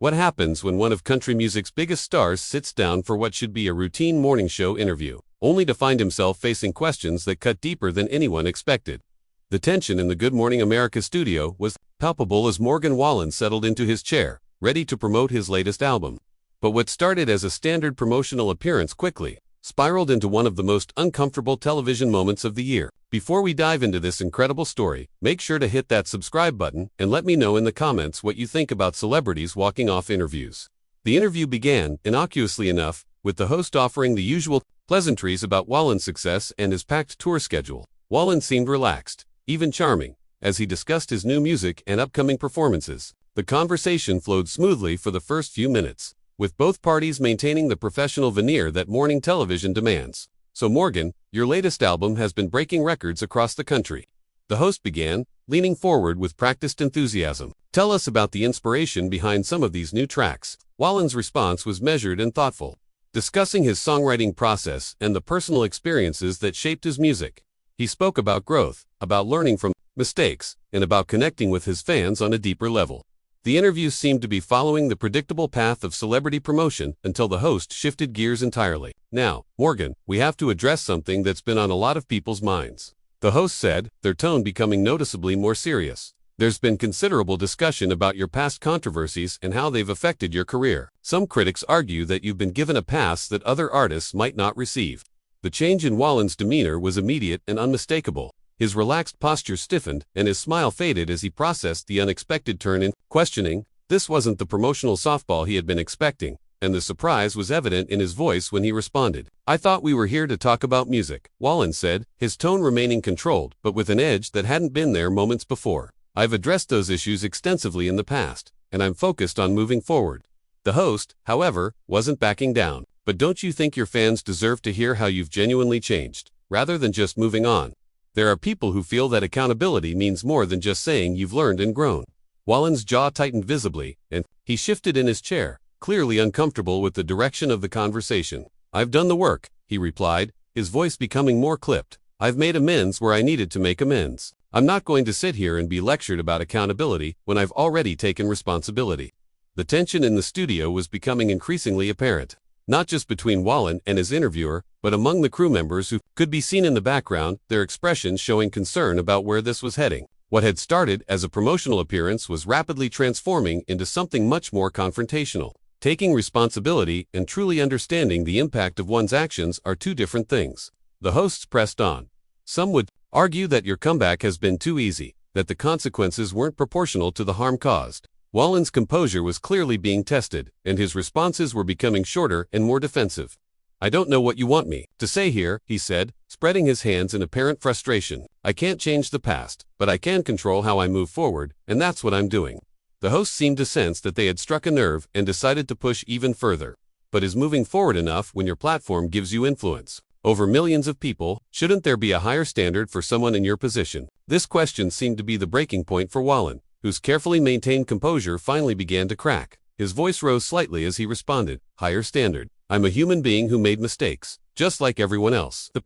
What happens when one of country music's biggest stars sits down for what should be a routine morning show interview, only to find himself facing questions that cut deeper than anyone expected? The tension in the Good Morning America studio was palpable as Morgan Wallen settled into his chair, ready to promote his latest album. But what started as a standard promotional appearance quickly spiraled into one of the most uncomfortable television moments of the year. Before we dive into this incredible story, make sure to hit that subscribe button and let me know in the comments what you think about celebrities walking off interviews. The interview began, innocuously enough, with the host offering the usual pleasantries about Wallen's success and his packed tour schedule. Wallen seemed relaxed, even charming, as he discussed his new music and upcoming performances. The conversation flowed smoothly for the first few minutes, with both parties maintaining the professional veneer that morning television demands. "So Morgan, your latest album has been breaking records across the country," the host began, leaning forward with practiced enthusiasm. "Tell us about the inspiration behind some of these new tracks." Wallen's response was measured and thoughtful, discussing his songwriting process and the personal experiences that shaped his music. He spoke about growth, about learning from mistakes, and about connecting with his fans on a deeper level. The interview seemed to be following the predictable path of celebrity promotion until the host shifted gears entirely. "Now, Morgan, we have to address something that's been on a lot of people's minds," the host said, their tone becoming noticeably more serious. "There's been considerable discussion about your past controversies and how they've affected your career. Some critics argue that you've been given a pass that other artists might not receive." The change in Wallen's demeanor was immediate and unmistakable. His relaxed posture stiffened, and his smile faded as he processed the unexpected turn in questioning. This wasn't the promotional softball he had been expecting, and the surprise was evident in his voice when he responded. "I thought we were here to talk about music," Wallen said, his tone remaining controlled, but with an edge that hadn't been there moments before. "I've addressed those issues extensively in the past, and I'm focused on moving forward." The host, however, wasn't backing down. "But don't you think your fans deserve to hear how you've genuinely changed, rather than just moving on? There are people who feel that accountability means more than just saying you've learned and grown." Wallen's jaw tightened visibly, and he shifted in his chair, clearly uncomfortable with the direction of the conversation. "I've done the work," he replied, his voice becoming more clipped. "I've made amends where I needed to make amends. I'm not going to sit here and be lectured about accountability when I've already taken responsibility." The tension in the studio was becoming increasingly apparent, not just between Wallen and his interviewer, but among the crew members who could be seen in the background, their expressions showing concern about where this was heading. What had started as a promotional appearance was rapidly transforming into something much more confrontational. Taking responsibility and truly understanding the impact of one's actions are two different things. The hosts pressed on. "Some would argue that your comeback has been too easy, that the consequences weren't proportional to the harm caused." Wallen's composure was clearly being tested, and his responses were becoming shorter and more defensive. "I don't know what you want me to say here," he said, spreading his hands in apparent frustration. "I can't change the past, but I can control how I move forward, and that's what I'm doing." The host seemed to sense that they had struck a nerve and decided to push even further. "But is moving forward enough when your platform gives you influence over millions of people? Shouldn't there be a higher standard for someone in your position?" This question seemed to be the breaking point for Wallen, whose carefully maintained composure finally began to crack. His voice rose slightly as he responded. "Higher standard. I'm a human being who made mistakes, just like everyone else. The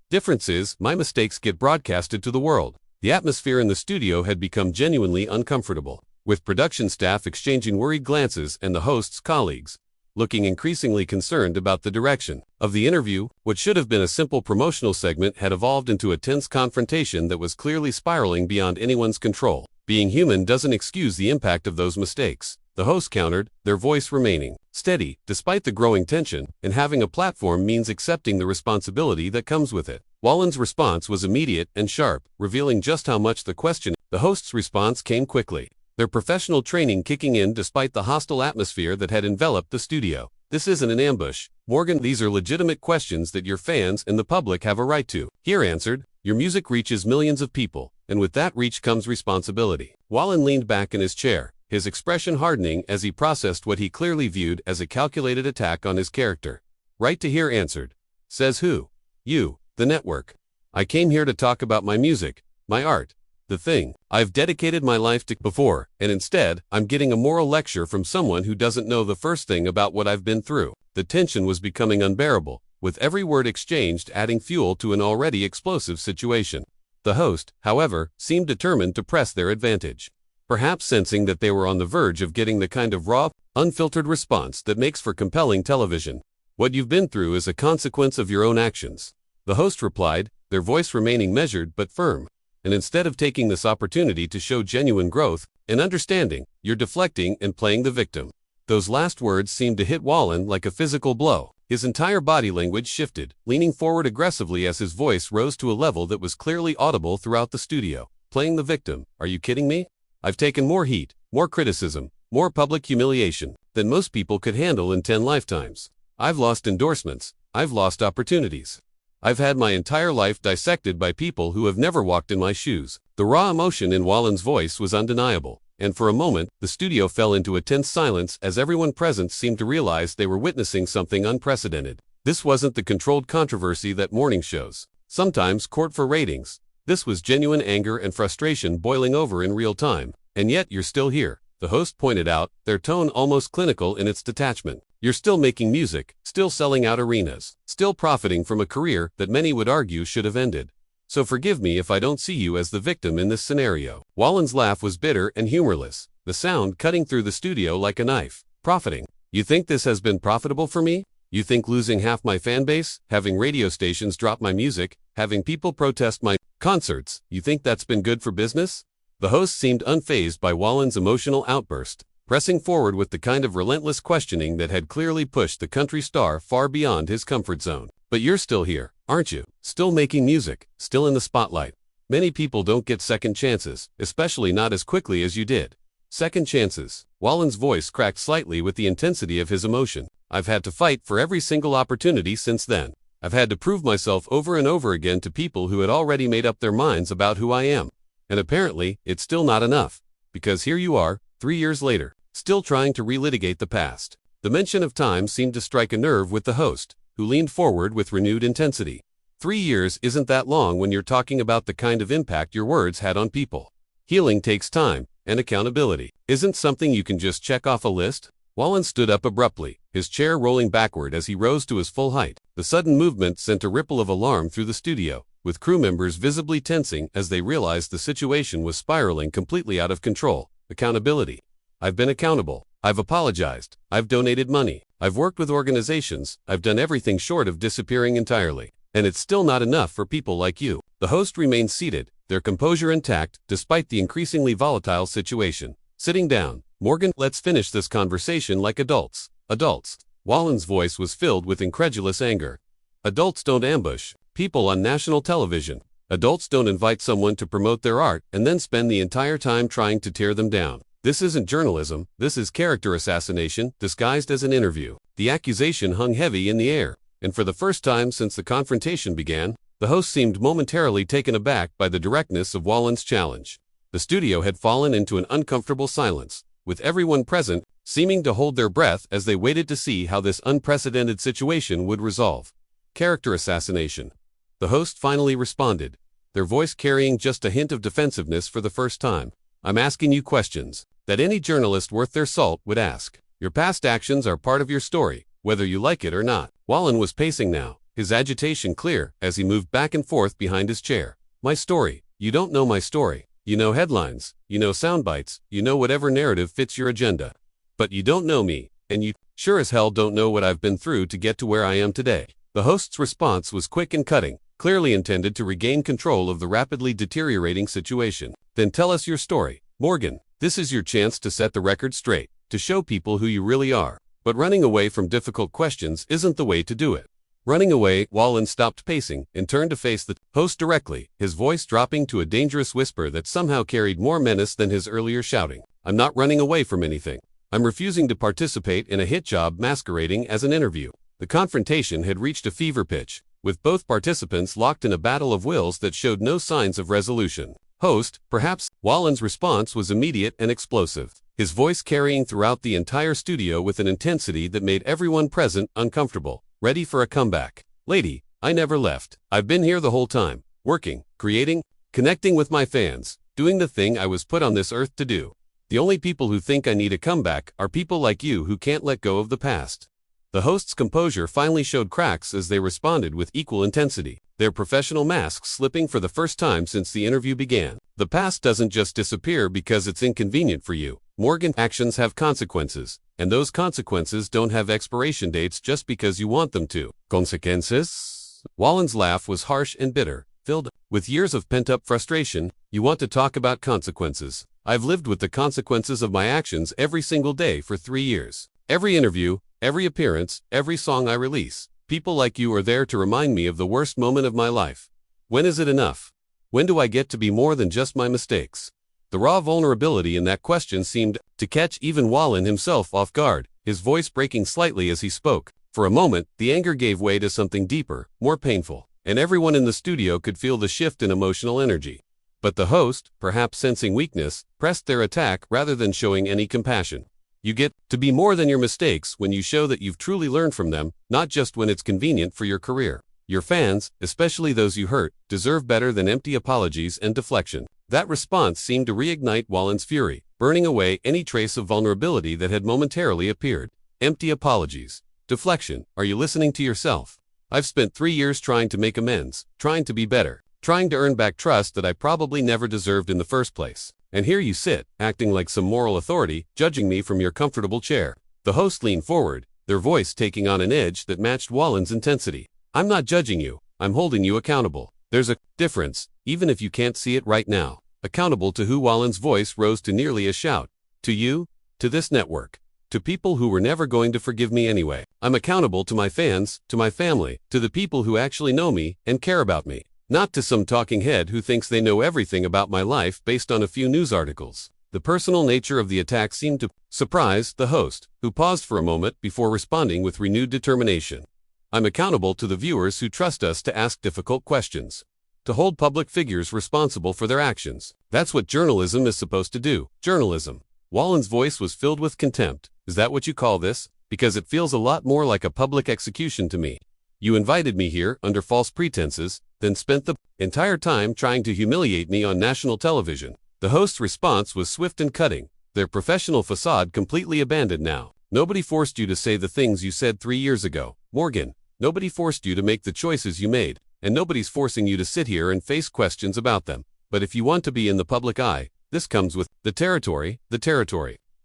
difference is, my mistakes get broadcasted to the world." The atmosphere in the studio had become genuinely uncomfortable, with production staff exchanging worried glances and the host's colleagues looking increasingly concerned about the direction of the interview. What should have been a simple promotional segment had evolved into a tense confrontation that was clearly spiraling beyond anyone's control. "Being human doesn't excuse the impact of those mistakes," the host countered, their voice remaining steady despite the growing tension, "and having a platform means accepting the responsibility that comes with it." Wallen's response was immediate and sharp, revealing just how much the question. The host's response came quickly, their professional training kicking in despite the hostile atmosphere that had enveloped the studio. "This isn't an ambush, Morgan. These are legitimate questions that your fans and the public have a right to hear answered. Your music reaches millions of people, and with that reach comes responsibility." Wallen leaned back in his chair, his expression hardening as he processed what he clearly viewed as a calculated attack on his character. "Right to hear answered. Says who? You, the network. I came here to talk about my music, my art, the thing I've dedicated my life to before, and instead, I'm getting a moral lecture from someone who doesn't know the first thing about what I've been through." The tension was becoming unbearable, with every word exchanged adding fuel to an already explosive situation. The host, however, seemed determined to press their advantage. Perhaps sensing that they were on the verge of getting the kind of raw, unfiltered response that makes for compelling television. What you've been through is a consequence of your own actions. The host replied, their voice remaining measured but firm. And instead of taking this opportunity to show genuine growth and understanding, you're deflecting and playing the victim. Those last words seemed to hit Wallen like a physical blow. His entire body language shifted, leaning forward aggressively as his voice rose to a level that was clearly audible throughout the studio. Playing the victim? Are you kidding me? I've taken more heat, more criticism, more public humiliation than most people could handle in 10 lifetimes. I've lost endorsements. I've lost opportunities. I've had my entire life dissected by people who have never walked in my shoes. The raw emotion in Wallen's voice was undeniable, and for a moment, the studio fell into a tense silence as everyone present seemed to realize they were witnessing something unprecedented. This wasn't the controlled controversy that morning shows sometimes court for ratings. This was genuine anger and frustration boiling over in real time. And yet you're still here, the host pointed out, their tone almost clinical in its detachment. You're still making music, still selling out arenas, still profiting from a career that many would argue should have ended. So forgive me if I don't see you as the victim in this scenario. Wallen's laugh was bitter and humorless, the sound cutting through the studio like a knife. Profiting? You think this has been profitable for me? You think losing half my fan base, having radio stations drop my music, having people protest my concerts, you think that's been good for business? The host seemed unfazed by Wallen's emotional outburst, pressing forward with the kind of relentless questioning that had clearly pushed the country star far beyond his comfort zone. But you're still here, aren't you? Still making music, still in the spotlight. Many people don't get second chances, especially not as quickly as you did. Second chances. Wallen's voice cracked slightly with the intensity of his emotion. I've had to fight for every single opportunity since then. I've had to prove myself over and over again to people who had already made up their minds about who I am. And apparently, it's still not enough. Because here you are, 3 years later, still trying to relitigate the past. The mention of time seemed to strike a nerve with the host, who leaned forward with renewed intensity. 3 years isn't that long when you're talking about the kind of impact your words had on people. Healing takes time, and accountability isn't something you can just check off a list. Wallen stood up abruptly, his chair rolling backward as he rose to his full height. The sudden movement sent a ripple of alarm through the studio, with crew members visibly tensing as they realized the situation was spiraling completely out of control. Accountability. I've been accountable. I've apologized. I've donated money. I've worked with organizations. I've done everything short of disappearing entirely. And it's still not enough for people like you. The host remained seated, their composure intact, despite the increasingly volatile situation. Sitting down, Morgan, let's finish this conversation like adults. Adults. Wallen's voice was filled with incredulous anger. Adults don't ambush people on national television. Adults don't invite someone to promote their art and then spend the entire time trying to tear them down. This isn't journalism, this is character assassination disguised as an interview. The accusation hung heavy in the air, and for the first time since the confrontation began, the host seemed momentarily taken aback by the directness of Wallen's challenge. The studio had fallen into an uncomfortable silence, with everyone present seeming to hold their breath as they waited to see how this unprecedented situation would resolve. Character assassination. The host finally responded, their voice carrying just a hint of defensiveness for the first time. I'm asking you questions that any journalist worth their salt would ask. Your past actions are part of your story, whether you like it or not. Wallen was pacing now, his agitation clear as he moved back and forth behind his chair. My story. You don't know my story. You know headlines, you know sound bites, you know whatever narrative fits your agenda. But you don't know me, and you sure as hell don't know what I've been through to get to where I am today. The host's response was quick and cutting, clearly intended to regain control of the rapidly deteriorating situation. Then tell us your story, Morgan. This is your chance to set the record straight, to show people who you really are. But running away from difficult questions isn't the way to do it. Running away, Wallen stopped pacing and turned to face the host directly, his voice dropping to a dangerous whisper that somehow carried more menace than his earlier shouting. I'm not running away from anything. I'm refusing to participate in a hit job masquerading as an interview. The confrontation had reached a fever pitch, with both participants locked in a battle of wills that showed no signs of resolution. Host, perhaps. Wallen's response was immediate and explosive, his voice carrying throughout the entire studio with an intensity that made everyone present uncomfortable, ready for a comeback. Lady, I never left. I've been here the whole time, working, creating, connecting with my fans, doing the thing I was put on this earth to do. The only people who think I need a comeback are people like you who can't let go of the past. The host's composure finally showed cracks as they responded with equal intensity. their professional masks slipping for the first time since the interview began. The past doesn't just disappear because it's inconvenient for you. Morgan, actions have consequences, and those consequences don't have expiration dates just because you want them to. Consequences? Wallen's laugh was harsh and bitter, filled with years of pent-up frustration. You want to talk about consequences? I've lived with the consequences of my actions every single day for 3 years. Every interview, every appearance, every song I release. People like you are there to remind me of the worst moment of my life. When is it enough? When do I get to be more than just my mistakes? The raw vulnerability in that question seemed to catch even Wallen himself off guard, his voice breaking slightly as he spoke. For a moment, the anger gave way to something deeper, more painful, and everyone in the studio could feel the shift in emotional energy. But the host, perhaps sensing weakness, pressed their attack rather than showing any compassion. You get to be more than your mistakes when you show that you've truly learned from them, not just when it's convenient for your career. Your fans, especially those you hurt, deserve better than empty apologies and deflection. That response seemed to reignite Wallen's fury, burning away any trace of vulnerability that had momentarily appeared. Empty apologies. Deflection. Are you listening to yourself? I've spent 3 years trying to make amends, trying to be better, trying to earn back trust that I probably never deserved in the first place. And here you sit, acting like some moral authority, judging me from your comfortable chair. The host leaned forward, their voice taking on an edge that matched Wallen's intensity. I'm not judging you, I'm holding you accountable. There's a difference, even if you can't see it right now. Accountable to who? Wallen's voice rose to nearly a shout. To you? To this network? To people who were never going to forgive me anyway. I'm accountable to my fans, to my family, to the people who actually know me and care about me. Not to some talking head who thinks they know everything about my life based on a few news articles. The personal nature of the attack seemed to surprise the host, who paused for a moment before responding with renewed determination. I'm accountable to the viewers who trust us to ask difficult questions, to hold public figures responsible for their actions. That's what journalism is supposed to do. Journalism. Wallen's voice was filled with contempt. Is that what you call this? Because it feels a lot more like a public execution to me. You invited me here under false pretenses, then spent the entire time trying to humiliate me on national television. The host's response was swift and cutting, their professional facade completely abandoned now. Nobody forced you to say the things you said 3 years ago, Morgan. Nobody forced you to make the choices you made, and nobody's forcing you to sit here and face questions about them. But if you want to be in the public eye, this comes with the territory.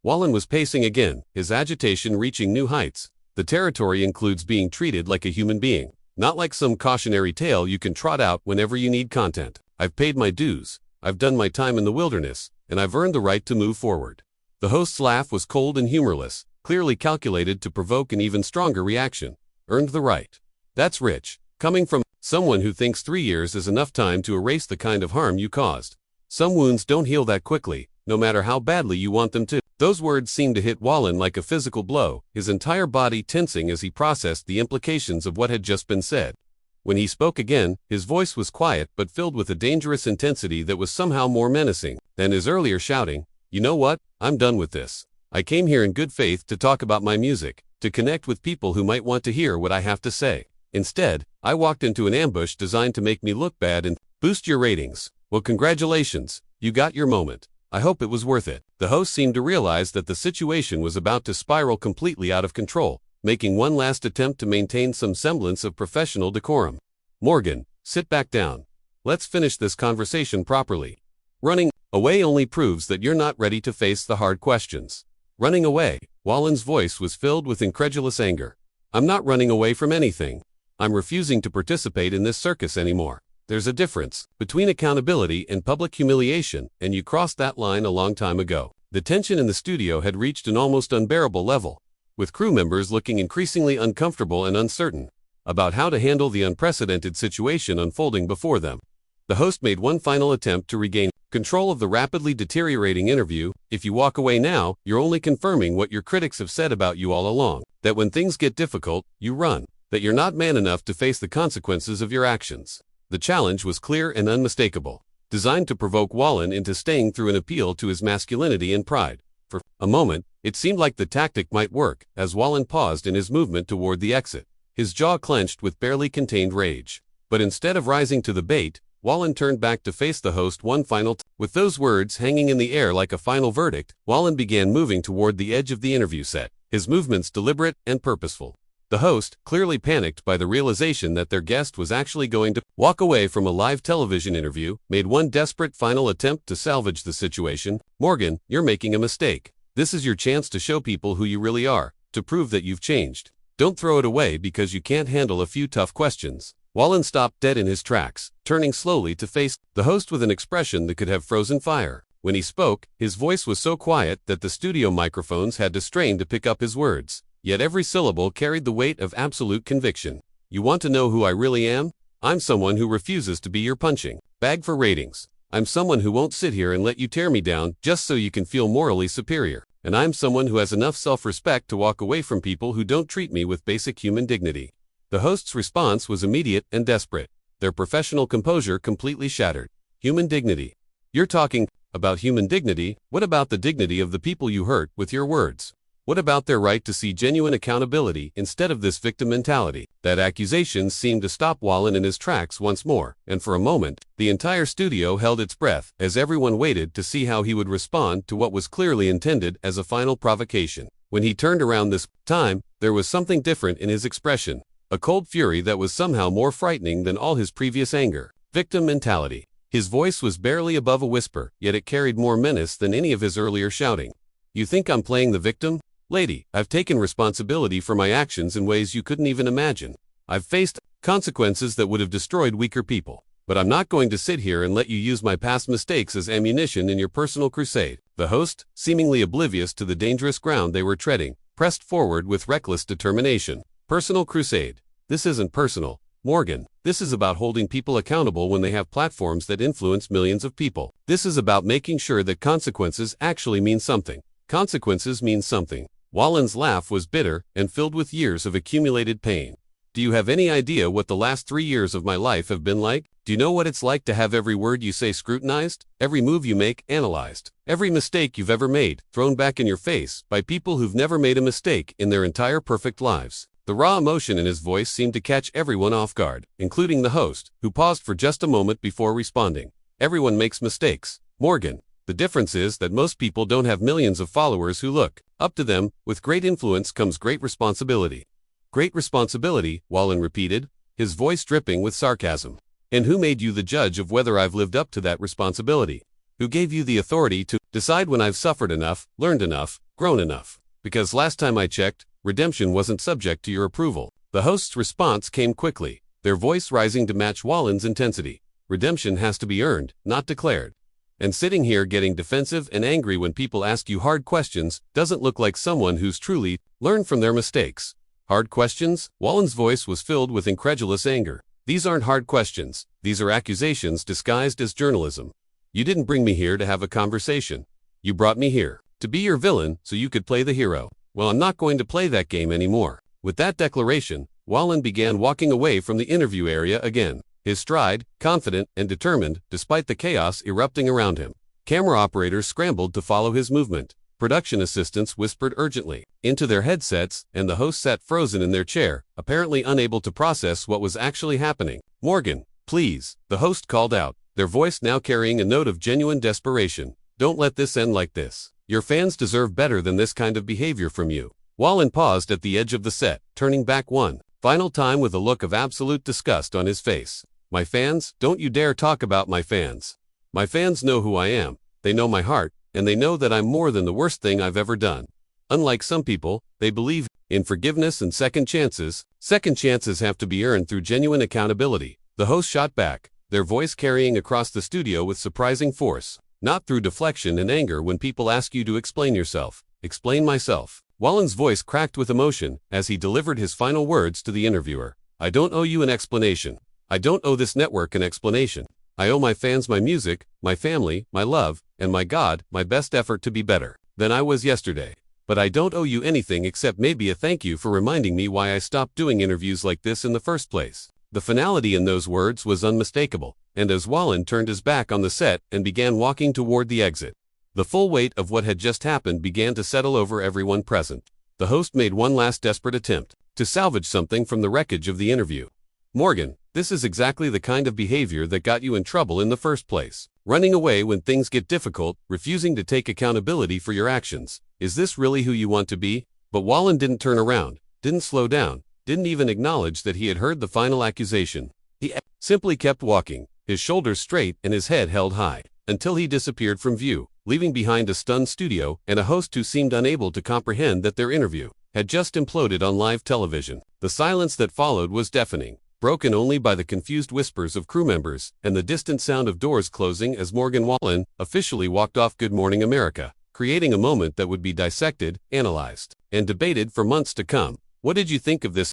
Wallen was pacing again, his agitation reaching new heights. The territory includes being treated like a human being, not like some cautionary tale you can trot out whenever you need content. I've paid my dues, I've done my time in the wilderness, and I've earned the right to move forward. The host's laugh was cold and humorless, clearly calculated to provoke an even stronger reaction. Earned the right. That's rich, coming from someone who thinks 3 years is enough time to erase the kind of harm you caused. Some wounds don't heal that quickly, no matter how badly you want them to. Those words seemed to hit Wallen like a physical blow, his entire body tensing as he processed the implications of what had just been said. When he spoke again, his voice was quiet but filled with a dangerous intensity that was somehow more menacing than his earlier shouting. You know what? I'm done with this. I came here in good faith to talk about my music, to connect with people who might want to hear what I have to say. Instead, I walked into an ambush designed to make me look bad and boost your ratings. Well, congratulations, you got your moment. I hope it was worth it. The host seemed to realize that the situation was about to spiral completely out of control, making one last attempt to maintain some semblance of professional decorum. Morgan, sit back down. Let's finish this conversation properly. Running away only proves that you're not ready to face the hard questions. Running away. Wallen's voice was filled with incredulous anger. I'm not running away from anything. I'm refusing to participate in this circus anymore. There's a difference between accountability and public humiliation, and you crossed that line a long time ago. The tension in the studio had reached an almost unbearable level, with crew members looking increasingly uncomfortable and uncertain about how to handle the unprecedented situation unfolding before them. The host made one final attempt to regain control of the rapidly deteriorating interview. If you walk away now, you're only confirming what your critics have said about you all along, that when things get difficult, you run, that you're not man enough to face the consequences of your actions. The challenge was clear and unmistakable, designed to provoke Wallen into staying through an appeal to his masculinity and pride. For a moment, it seemed like the tactic might work, as Wallen paused in his movement toward the exit, his jaw clenched with barely contained rage. But instead of rising to the bait, Wallen turned back to face the host one final time. With those words hanging in the air like a final verdict, Wallen began moving toward the edge of the interview set, his movements deliberate and purposeful. The host, clearly panicked by the realization that their guest was actually going to walk away from a live television interview, made one desperate final attempt to salvage the situation. "Morgan, you're making a mistake. This is your chance to show people who you really are, to prove that you've changed. Don't throw it away because you can't handle a few tough questions." Wallen stopped dead in his tracks, turning slowly to face the host with an expression that could have frozen fire. When he spoke, his voice was so quiet that the studio microphones had to strain to pick up his words. Yet every syllable carried the weight of absolute conviction. "You want to know who I really am? I'm someone who refuses to be your punching bag for ratings. I'm someone who won't sit here and let you tear me down just so you can feel morally superior. And I'm someone who has enough self-respect to walk away from people who don't treat me with basic human dignity." The host's response was immediate and desperate, their professional composure completely shattered. "Human dignity? You're talking about human dignity? What about the dignity of the people you hurt with your words? What about their right to see genuine accountability instead of this victim mentality?" That accusation seemed to stop Wallen in his tracks once more, and for a moment, the entire studio held its breath as everyone waited to see how he would respond to what was clearly intended as a final provocation. When he turned around this time, there was something different in his expression, a cold fury that was somehow more frightening than all his previous anger. Victim mentality. His voice was barely above a whisper, yet it carried more menace than any of his earlier shouting. "You think I'm playing the victim? Lady, I've taken responsibility for my actions in ways you couldn't even imagine. I've faced consequences that would have destroyed weaker people. But I'm not going to sit here and let you use my past mistakes as ammunition in your personal crusade." The host, seemingly oblivious to the dangerous ground they were treading, pressed forward with reckless determination. "Personal crusade? This isn't personal, Morgan. This is about holding people accountable when they have platforms that influence millions of people. This is about making sure that consequences actually mean something. Consequences mean something." Wallen's laugh was bitter and filled with years of accumulated pain. "Do you have any idea what the last 3 years of my life have been like? Do you know what it's like to have every word you say scrutinized, every move you make analyzed, every mistake you've ever made thrown back in your face by people who've never made a mistake in their entire perfect lives?" The raw emotion in his voice seemed to catch everyone off guard, including the host, who paused for just a moment before responding. "Everyone makes mistakes, Morgan. The difference is that most people don't have millions of followers who look up to them. With great influence comes great responsibility." "Great responsibility," Wallen repeated, his voice dripping with sarcasm. "And who made you the judge of whether I've lived up to that responsibility? Who gave you the authority to decide when I've suffered enough, learned enough, grown enough? Because last time I checked, redemption wasn't subject to your approval." The host's response came quickly, their voice rising to match Wallen's intensity. "Redemption has to be earned, not declared. And sitting here getting defensive and angry when people ask you hard questions doesn't look like someone who's truly learned from their mistakes." "Hard questions?" Wallen's voice was filled with incredulous anger. "These aren't hard questions. These are accusations disguised as journalism. You didn't bring me here to have a conversation. You brought me here to be your villain so you could play the hero. Well, I'm not going to play that game anymore." With that declaration, Wallen began walking away from the interview area again, his stride confident and determined despite the chaos erupting around him. Camera operators scrambled to follow his movement. Production assistants whispered urgently into their headsets, and the host sat frozen in their chair, apparently unable to process what was actually happening. "Morgan, please," the host called out, their voice now carrying a note of genuine desperation. "Don't let this end like this. Your fans deserve better than this kind of behavior from you." Wallen paused at the edge of the set, turning back one final time with a look of absolute disgust on his face. "My fans? Don't you dare talk about my fans. My fans know who I am, they know my heart, and they know that I'm more than the worst thing I've ever done. Unlike some people, they believe in forgiveness and second chances. Second chances have to be earned through genuine accountability." The host shot back, their voice carrying across the studio with surprising force. "Not through deflection and anger when people ask you to explain yourself. Explain myself." Wallen's voice cracked with emotion as he delivered his final words to the interviewer. "I don't owe you an explanation. I don't owe this network an explanation. I owe my fans my music, my family, my love, and my God, my best effort to be better than I was yesterday. But I don't owe you anything except maybe a thank you for reminding me why I stopped doing interviews like this in the first place." The finality in those words was unmistakable, and as Wallen turned his back on the set and began walking toward the exit, the full weight of what had just happened began to settle over everyone present. The host made one last desperate attempt to salvage something from the wreckage of the interview. "Morgan, this is exactly the kind of behavior that got you in trouble in the first place. Running away when things get difficult, refusing to take accountability for your actions. Is this really who you want to be?" But Wallen didn't turn around, didn't slow down, didn't even acknowledge that he had heard the final accusation. He simply kept walking, his shoulders straight and his head held high, until he disappeared from view, leaving behind a stunned studio and a host who seemed unable to comprehend that their interview had just imploded on live television. The silence that followed was deafening, broken only by the confused whispers of crew members and the distant sound of doors closing as Morgan Wallen officially walked off Good Morning America, creating a moment that would be dissected, analyzed, and debated for months to come. What did you think of this?